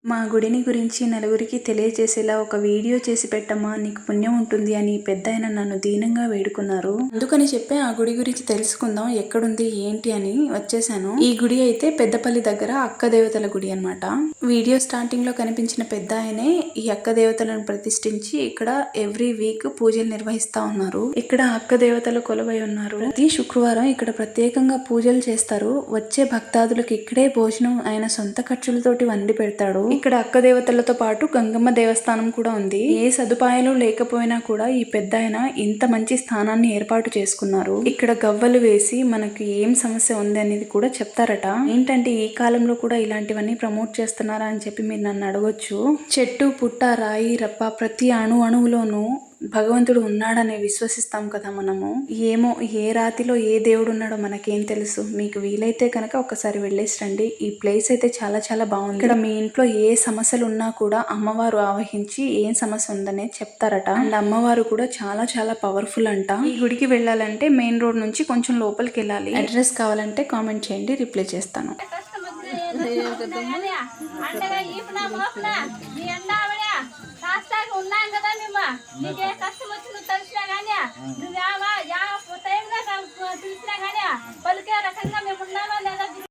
మా గుడిని గురించి నలుగురికి తెలియజేసేలా ఒక వీడియో చేసి పెట్టమ్మా, నీకు పుణ్యం ఉంటుంది అని పెద్దాయన నన్ను దీనంగా వేడుకున్నారు. అందుకని చెప్పి ఆ గుడి గురించి తెలుసుకుందాం, ఎక్కడుంది ఏంటి అని వచ్చేసాను. ఈ గుడి అయితే పెద్దపల్లి దగ్గర అక్క దేవతల గుడి అన్నమాట. వీడియో స్టార్టింగ్ లో కనిపించిన పెద్దాయనే ఈ అక్క దేవతలను ప్రతిష్ఠించి ఇక్కడ ఎవ్రీ వీక్ పూజలు నిర్వహిస్తా ఉన్నారు. ఇక్కడ అక్క దేవతలు కొలువై ఉన్నారు. ప్రతి శుక్రవారం ఇక్కడ ప్రత్యేకంగా పూజలు చేస్తారు. వచ్చే భక్తాదులకు ఇక్కడే భోజనం ఆయన సొంత ఖర్చులతోటి వండి పెడతాడు. ఇక్కడ అక్క దేవతలతో పాటు గంగమ్మ దేవస్థానం కూడా ఉంది. ఏ సదుపాయాలు లేకపోయినా కూడా ఈ పెద్దాయన ఇంత మంచి స్థానాన్ని ఏర్పాటు చేసుకున్నారు. ఇక్కడ గవ్వలు వేసి మనకి ఏం సమస్య ఉంది అనేది కూడా చెప్తారట. ఏంటంటే ఈ కాలంలో కూడా ఇలాంటివన్నీ ప్రమోట్ చేస్తున్నారా అని చెప్పి మీరు నన్ను అడగొచ్చు. చెట్టు పుట్ట రాయి రప్ప ప్రతి అణువులోనూ భగవంతుడు ఉన్నాడని విశ్వసిస్తాం కదా మనము. ఏమో ఏ రాతిలో ఏ దేవుడు ఉన్నాడో మనకేం తెలుసు. మీకు వీలైతే కనుక ఒకసారి వెళ్ళేసి రండి. ఈ ప్లేస్ అయితే చాలా చాలా బాగుంది. ఇక్కడ మీ ఇంట్లో ఏ సమస్యలు ఉన్నా కూడా అమ్మవారు ఆవహించి ఏం సమస్య ఉందనే చెప్తారట. అండ్ అమ్మవారు కూడా చాలా చాలా పవర్ఫుల్ అంట. ఈ గుడికి వెళ్ళాలంటే మెయిన్ రోడ్ నుంచి కొంచెం లోపలికి వెళ్ళాలి. అడ్రస్ కావాలంటే కామెంట్ చేయండి, రిప్లై చేస్తాను. ఉన్నాం కదా మేము, నీకే కష్టం వచ్చిందో తెలిసినా కానీ నువ్వు టైంగా తెలిసినా కానీ పలికే రకంగా